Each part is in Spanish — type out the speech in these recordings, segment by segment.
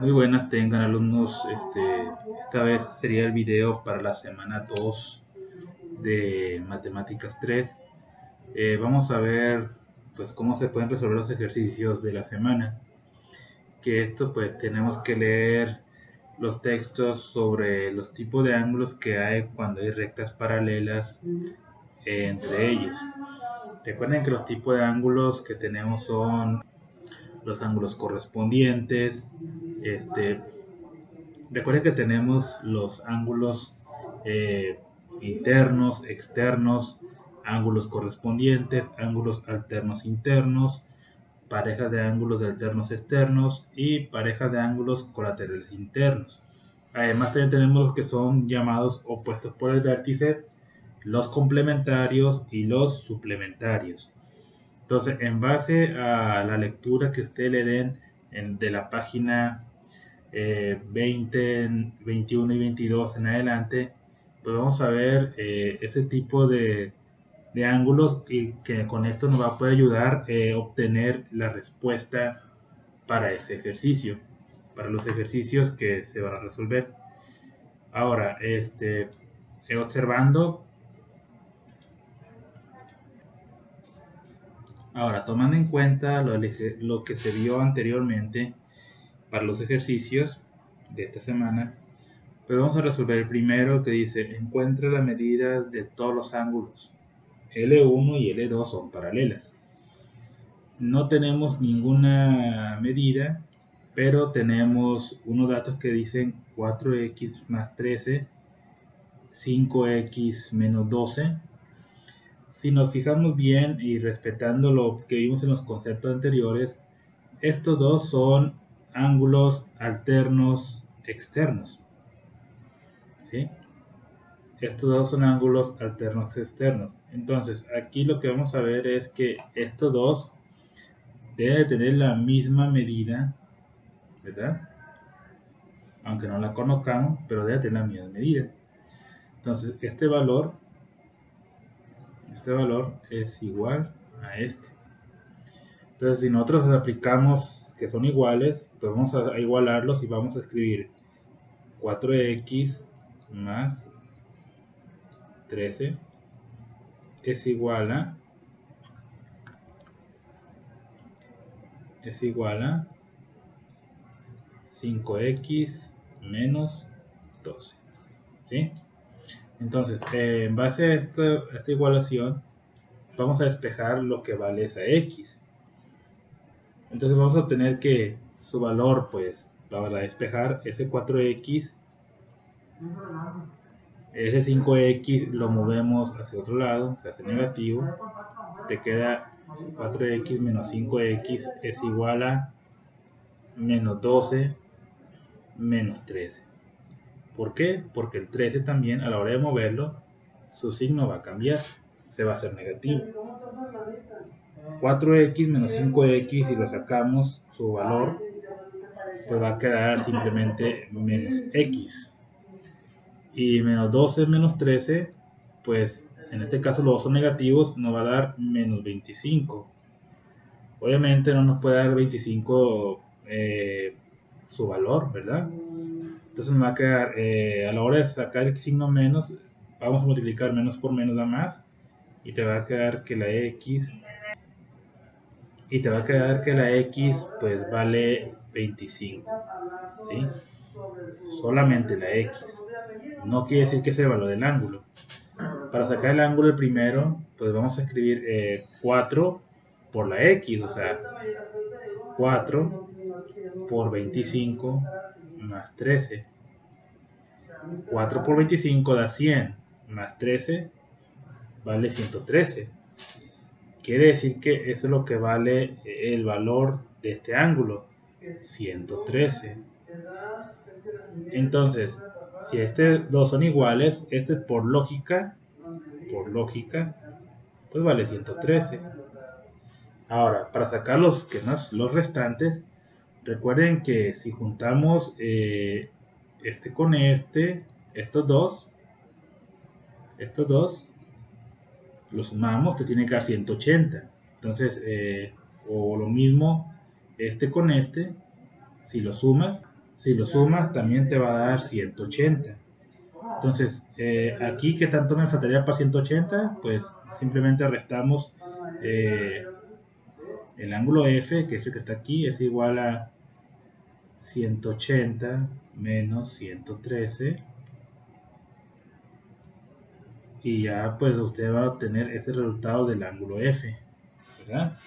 Muy buenas tengan alumnos, esta vez sería el video para la semana 2 de Matemáticas 3. Vamos a ver pues cómo se pueden resolver los ejercicios de la semana. Que esto pues tenemos que leer los textos sobre los tipos de ángulos que hay cuando hay rectas paralelas entre ellos. Recuerden que los tipos de ángulos que tenemos son los ángulos correspondientes. Recuerden que tenemos los ángulos internos, externos, ángulos correspondientes, ángulos alternos internos, parejas de ángulos alternos externos y parejas de ángulos colaterales internos. Además también tenemos los que son llamados opuestos por el vértice, los complementarios y los suplementarios. Entonces, en base a la lectura que ustedes le den de la página 20, 21 y 22 en adelante, pues vamos a ver ese tipo de ángulos y que con esto nos va a poder ayudar a obtener la respuesta para ese ejercicio, para los ejercicios que se van a resolver. Ahora, observando, ahora tomando en cuenta lo que se vio anteriormente para los ejercicios de esta semana, pues vamos a resolver el primero que dice: encuentra las medidas de todos los ángulos. L1 y L2 son paralelas. No tenemos ninguna medida, pero tenemos unos datos que dicen 4x más 13, 5x menos 12. Si nos fijamos bien y respetando lo que vimos en los conceptos anteriores, estos dos son ángulos alternos externos, ¿sí? Estos dos son ángulos alternos externos. Entonces, aquí lo que vamos a ver es que estos dos deben tener la misma medida, ¿verdad? Aunque no la conozcamos, pero debe tener la misma medida. Entonces, este valor es igual a este. Entonces, si nosotros aplicamos que son iguales, pues vamos a igualarlos y vamos a escribir 4x más 13 es igual a 5x menos 12, ¿sí? Entonces, en base a esta igualación, vamos a despejar lo que vale esa x. Entonces vamos a obtener que su valor, pues, para despejar ese 4x, ese 5x lo movemos hacia otro lado, se hace negativo, te queda 4x menos 5x es igual a menos 12 menos 13. ¿Por qué? Porque el 13 también, a la hora de moverlo, su signo va a cambiar, se va a hacer negativo. 4x menos 5x, si lo sacamos, su valor pues va a quedar simplemente menos x. Y menos 12 menos 13, pues en este caso los dos son negativos, nos va a dar menos 25. Obviamente no nos puede dar 25 su valor, ¿verdad? Entonces nos va a quedar, a la hora de sacar el signo menos, vamos a multiplicar menos por menos da más, y te va a quedar que la x, pues vale 25, ¿sí? Solamente la x. No quiere decir que sea el valor del ángulo. Para sacar el ángulo del primero, pues vamos a escribir 4 por la x, o sea, 4 por 25 más 13. 4 por 25 da 100, más 13 vale 113. Quiere decir que eso es lo que vale el valor de este ángulo, 113. Entonces, si estos dos son iguales, este por lógica, pues vale 113. Ahora, para sacar los restantes, recuerden que si juntamos este con estos dos, los sumamos, te tiene que dar 180. Entonces, o lo mismo, este con este, si lo sumas, Si lo sumas también te va a dar 180. Entonces, aquí, ¿qué tanto me faltaría para 180? Pues simplemente restamos el ángulo F, que es el que está aquí, es igual a 180 menos 113. Y ya pues usted va a obtener ese resultado del ángulo F, ¿verdad?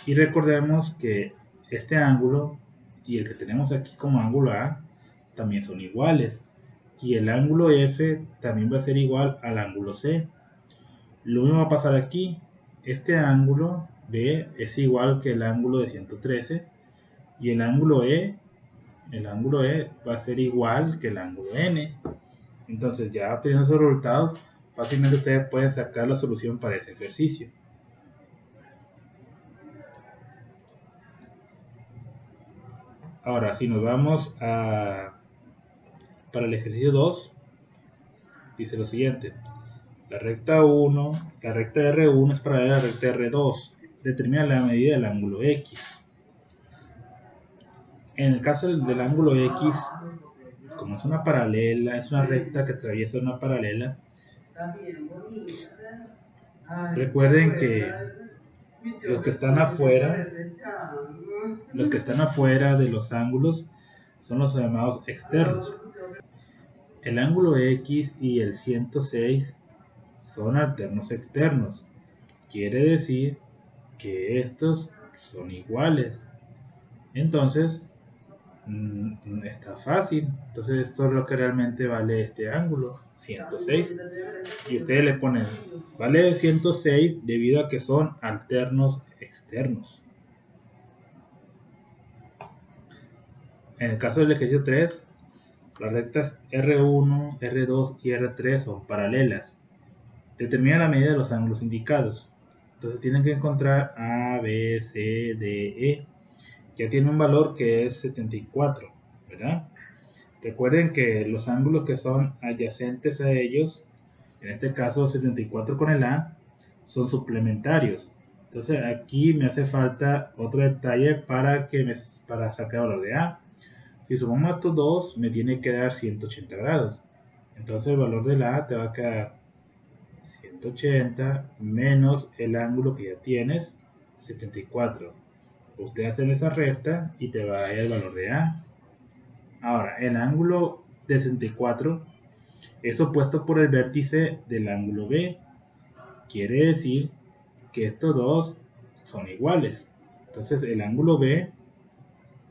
Y recordemos que este ángulo y el que tenemos aquí como ángulo A también son iguales. Y el ángulo F también va a ser igual al ángulo C. Lo mismo va a pasar aquí. Este ángulo B es igual que el ángulo de 113. Y el ángulo E va a ser igual que el ángulo N. Entonces ya obteniendo esos resultados, fácilmente ustedes pueden sacar la solución para ese ejercicio. Ahora, si nos vamos para el ejercicio 2, dice lo siguiente. La recta R1 es paralela a la recta R2. Determina la medida del ángulo X. En el caso del ángulo X, como es una paralela, es una recta que atraviesa una paralela, recuerden que los que están afuera de los ángulos son los llamados externos. El ángulo X y el 106 son alternos externos. Quiere decir que estos son iguales. Entonces, está fácil. Entonces, esto es lo que realmente vale este ángulo, 106. Y ustedes le ponen, vale 106 debido a que son alternos externos. En el caso del ejercicio 3, las rectas R1, R2 y R3 son paralelas. Determina la medida de los ángulos indicados. Entonces tienen que encontrar A, B, C, D, E. Ya tiene un valor que es 74, ¿verdad? Recuerden que los ángulos que son adyacentes a ellos, en este caso 74 con el A, son suplementarios. Entonces aquí me hace falta otro detalle para sacar el valor de A. Si sumamos estos dos, me tiene que dar 180 grados. Entonces el valor de la A te va a quedar 180 menos el ángulo que ya tienes, 74. Usted hace esa resta y te va a dar el valor de A. Ahora, el ángulo de 64 es opuesto por el vértice del ángulo B. Quiere decir que estos dos son iguales. Entonces el ángulo B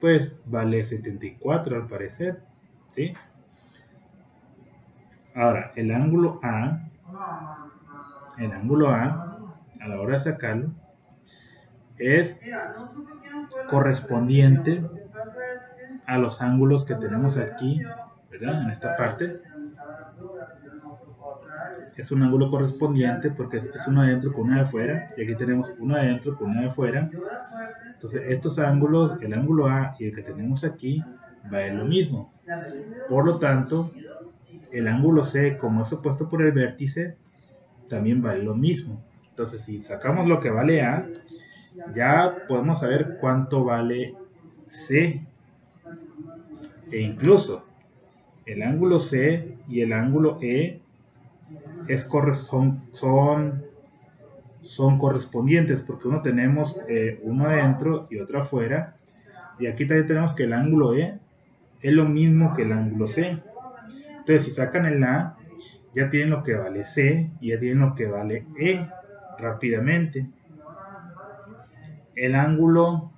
pues vale 74 al parecer, ¿sí? Ahora, el ángulo A, a la hora de sacarlo, es correspondiente a los ángulos que tenemos aquí, ¿verdad? En esta parte. Es un ángulo correspondiente porque es uno adentro con una de afuera, y aquí tenemos uno adentro con una de afuera. Entonces estos ángulos, el ángulo A y el que tenemos aquí, valen lo mismo. Por lo tanto, el ángulo C, como es opuesto por el vértice, también vale lo mismo. Entonces si sacamos lo que vale A, ya podemos saber cuánto vale C. E incluso el ángulo C y el ángulo E son correspondientes porque uno tenemos uno adentro y otro afuera, y aquí también tenemos que el ángulo E es lo mismo que el ángulo C. Entonces si sacan el A, ya tienen lo que vale C y ya tienen lo que vale E rápidamente. El ángulo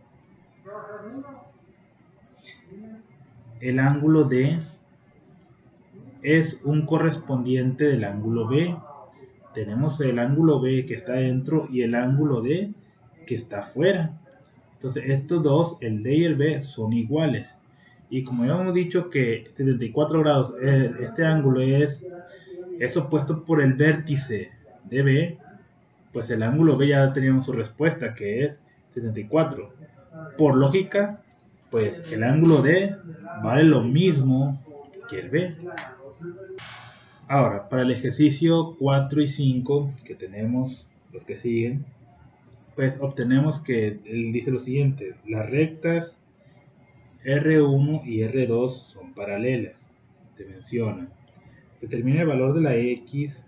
D es un correspondiente del ángulo B. Tenemos el ángulo B que está dentro y el ángulo D que está afuera. Entonces estos dos, el D y el B, son iguales. Y como ya hemos dicho que 74 grados, este ángulo es opuesto por el vértice de B, pues el ángulo B ya teníamos su respuesta, que es 74. Por lógica, pues el ángulo D vale lo mismo que el B. Ahora, para el ejercicio 4 y 5 que tenemos, los que siguen, pues obtenemos que él dice lo siguiente: las rectas R1 y R2 son paralelas. Te menciona. Determina el valor de la X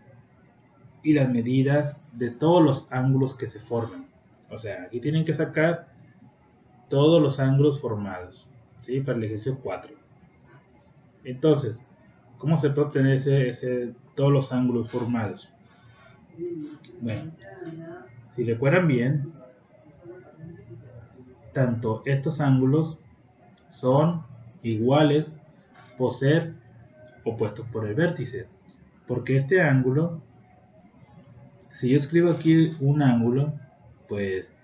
y las medidas de todos los ángulos que se forman. O sea, aquí tienen que sacar todos los ángulos formados, ¿sí? Para el ejercicio 4. Entonces, ¿cómo se puede obtener todos los ángulos formados? Bueno, si recuerdan bien, tanto estos ángulos son iguales por ser opuestos por el vértice. Porque este ángulo, si yo escribo aquí un ángulo, pues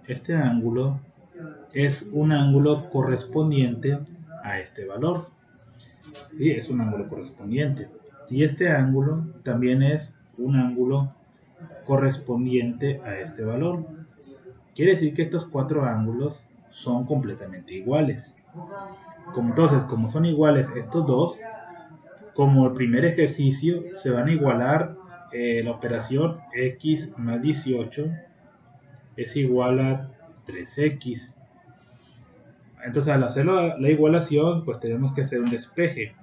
este ángulo es un ángulo correspondiente a este valor. ¿Sí? Es un ángulo correspondiente. Y este ángulo también es un ángulo correspondiente a este valor. Quiere decir que estos cuatro ángulos son completamente iguales. Entonces, como son iguales estos dos, como el primer ejercicio, se van a igualar la operación x más 18 es igual a 3x. Entonces, al hacer la igualación, pues tenemos que hacer un despeje.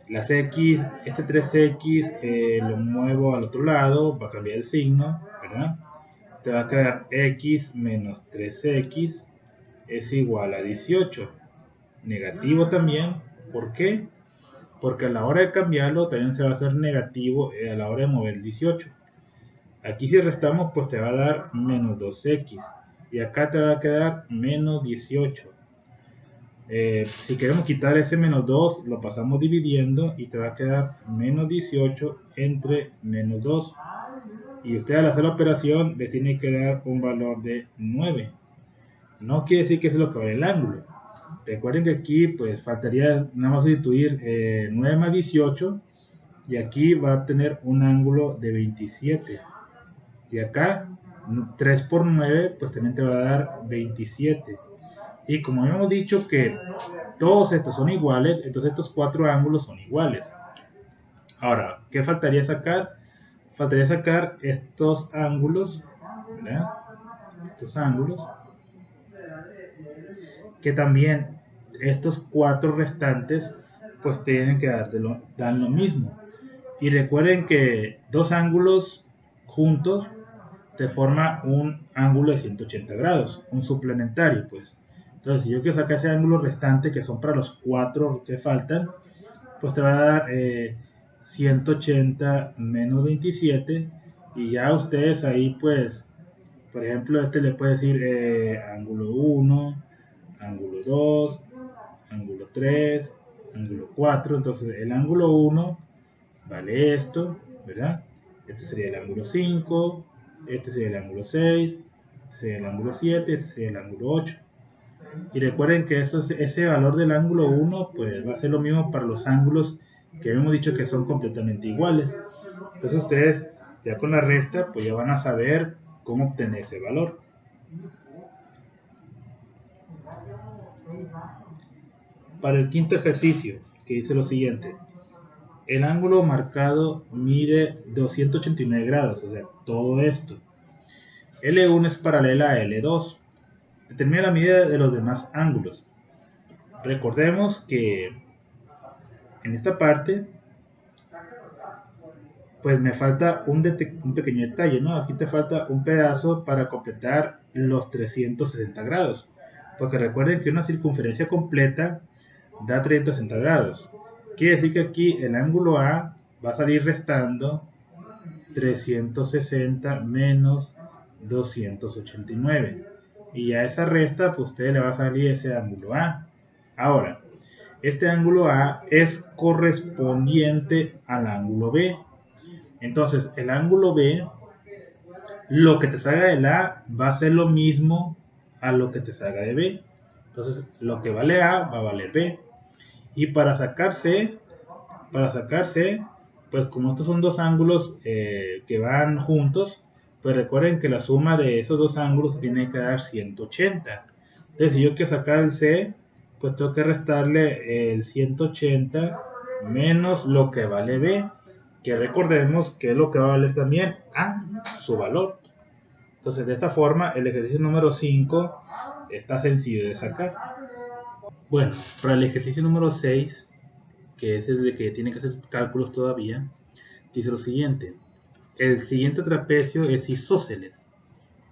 Las x, este 3x lo muevo al otro lado, va a cambiar el signo, ¿verdad? Te va a quedar x menos 3x es igual a 18. Negativo también, ¿por qué? Porque a la hora de cambiarlo también se va a hacer negativo a la hora de mover el 18. Aquí si restamos, pues te va a dar menos 2x. Y acá te va a quedar menos 18. Si queremos quitar ese menos 2, lo pasamos dividiendo y te va a quedar menos 18 entre menos 2. Y usted al hacer la operación les tiene que dar un valor de 9. No quiere decir que eso es lo que vale el ángulo. Recuerden que aquí pues faltaría nada más sustituir 9 más 18 y aquí va a tener un ángulo de 27. Y acá 3 por 9 pues también te va a dar 27. Y como habíamos dicho que todos estos son iguales, entonces estos cuatro ángulos son iguales. Ahora, ¿qué faltaría sacar? Faltaría sacar estos ángulos, ¿verdad? Estos ángulos, que también estos cuatro restantes pues tienen que dan lo mismo. Y recuerden que dos ángulos juntos te forma un ángulo de 180 grados, un suplementario, pues. Entonces, si yo quiero sacar ese ángulo restante, que son para los cuatro que faltan, pues te va a dar 180 menos 27. Y ya ustedes ahí, pues, por ejemplo, este le puede decir ángulo 1, ángulo 2, ángulo 3, ángulo 4. Entonces, el ángulo 1 vale esto, ¿verdad? Este sería el ángulo 5, este sería el ángulo 6, este sería el ángulo 7, este sería el ángulo 8. Y recuerden que ese valor del ángulo 1 pues va a ser lo mismo para los ángulos que hemos dicho que son completamente iguales. Entonces ustedes ya con la resta pues ya van a saber cómo obtener ese valor. Para el quinto ejercicio, que dice lo siguiente: el ángulo marcado mide 289 grados, o sea, todo esto. L1 es paralela a L2. Determina la medida de los demás ángulos. Recordemos que en esta parte, pues me falta un pequeño detalle, ¿no? Aquí te falta un pedazo para completar los 360 grados. Porque recuerden que una circunferencia completa da 360 grados. Quiere decir que aquí el ángulo A va a salir restando 360 menos 289. Y a esa resta, pues a usted le va a salir ese ángulo A. Ahora, este ángulo A es correspondiente al ángulo B. Entonces, el ángulo B, lo que te salga del A va a ser lo mismo a lo que te salga de B. Entonces, lo que vale A va a valer B. Y para sacar C, pues como estos son dos ángulos que van juntos, pues recuerden que la suma de esos dos ángulos tiene que dar 180. Entonces, si yo quiero sacar el C, pues tengo que restarle el 180 menos lo que vale B, que recordemos que es lo que va a valer también A, su valor. Entonces, de esta forma, el ejercicio número 5 está sencillo de sacar. Bueno, para el ejercicio número 6, que es el de que tiene que hacer cálculos todavía, dice lo siguiente. El siguiente trapecio es isósceles.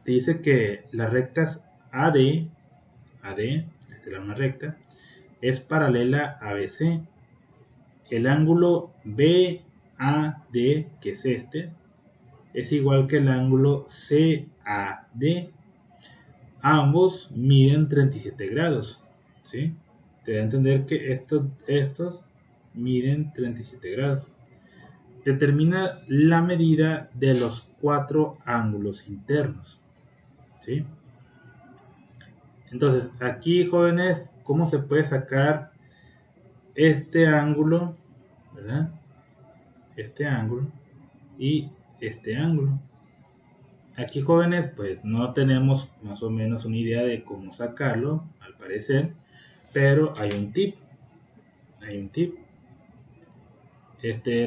Te dice que las rectas AD, esta es una recta, es paralela a BC. El ángulo BAD, que es este, es igual que el ángulo CAD. Ambos miden 37 grados. ¿Sí? Te da a entender que estos miden 37 grados. Determina la medida de los 4 ángulos internos. ¿Sí? Entonces, aquí, jóvenes, ¿cómo se puede sacar este ángulo? ¿Verdad? Este ángulo y este ángulo. Aquí, jóvenes, pues no tenemos más o menos una idea de cómo sacarlo, al parecer, pero hay un tip.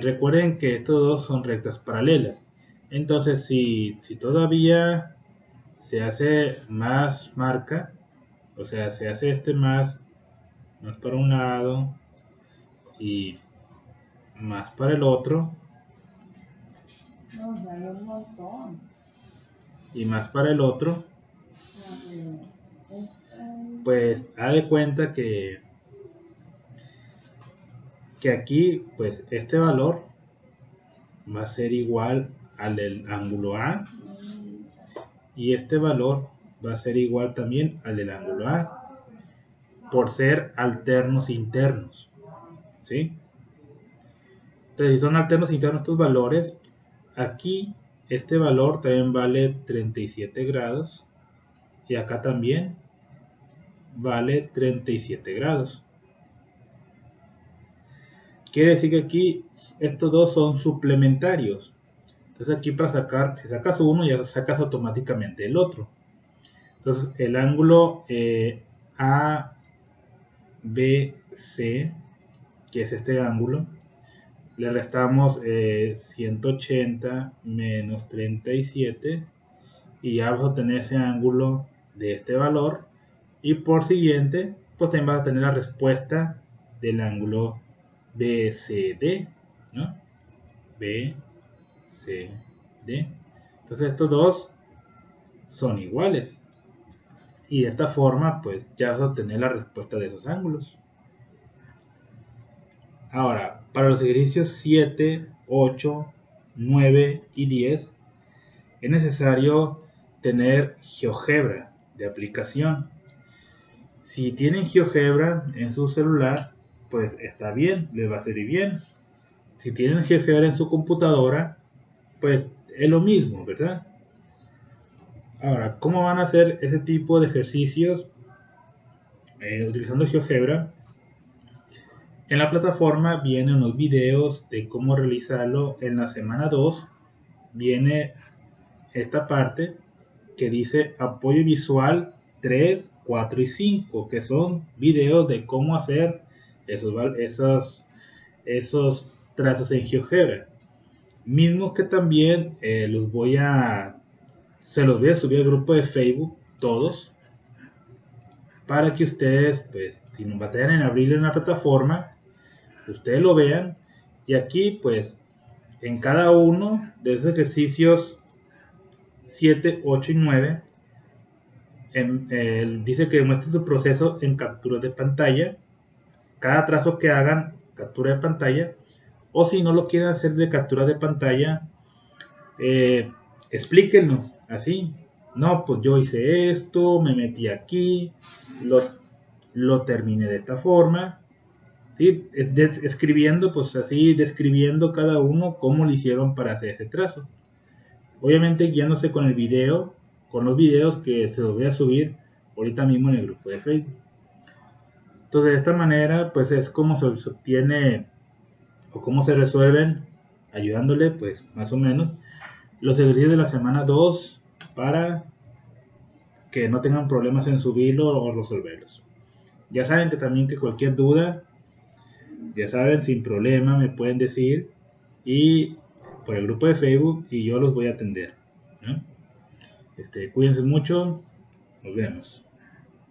Recuerden que estos dos son rectas paralelas. Entonces, si todavía se hace más marca, o sea, se hace más para un lado y más para el otro, y más para el otro, pues haz de cuenta que aquí, pues este valor va a ser igual al del ángulo A, y este valor va a ser igual también al del ángulo A, por ser alternos internos. ¿Sí? Entonces, si son alternos internos estos valores, aquí este valor también vale 37 grados, y acá también vale 37 grados. Quiere decir que aquí estos dos son suplementarios. Entonces aquí para sacar, si sacas uno, ya sacas automáticamente el otro. Entonces el ángulo ABC, que es este ángulo, le restamos 180 menos 37, y ya vas a tener ese ángulo de este valor, y por siguiente, pues también vas a tener la respuesta del ángulo BCD, ¿no? BCD. Entonces estos dos son iguales, y de esta forma pues ya vas a obtener la respuesta de esos ángulos. Ahora, para los ejercicios 7, 8, 9 y 10 es necesario tener GeoGebra de aplicación. Si tienen GeoGebra en su celular, pues está bien, les va a servir bien. Si tienen GeoGebra en su computadora, pues es lo mismo, ¿verdad? Ahora, ¿cómo van a hacer ese tipo de ejercicios utilizando GeoGebra? En la plataforma vienen unos videos de cómo realizarlo. En la semana 2 viene esta parte que dice apoyo visual 3, 4 y 5, que son videos de cómo hacer esos trazos en GeoGebra. Mismos que también se los voy a subir al grupo de Facebook, todos, para que ustedes, pues, si no batallan en abrirlo en la plataforma, ustedes lo vean. Y aquí, pues, en cada uno de esos ejercicios 7, 8 y 9, dice que muestre su proceso en capturas de pantalla. Cada trazo que hagan, captura de pantalla. O si no lo quieren hacer de captura de pantalla, explíquenlo así. No, pues yo hice esto, me metí aquí, lo terminé de esta forma. ¿Sí? Escribiendo, pues así, describiendo cada uno cómo lo hicieron para hacer ese trazo. Obviamente guiándose con el video, con los videos que se los voy a subir ahorita mismo en el grupo de Facebook. Entonces, de esta manera, pues es como se obtiene o cómo se resuelven, ayudándole, pues más o menos, los ejercicios de la semana 2 para que no tengan problemas en subirlo o resolverlos. Ya saben que también que cualquier duda, ya saben, sin problema me pueden decir, y por el grupo de Facebook, y yo los voy a atender, ¿no? Cuídense mucho, nos vemos.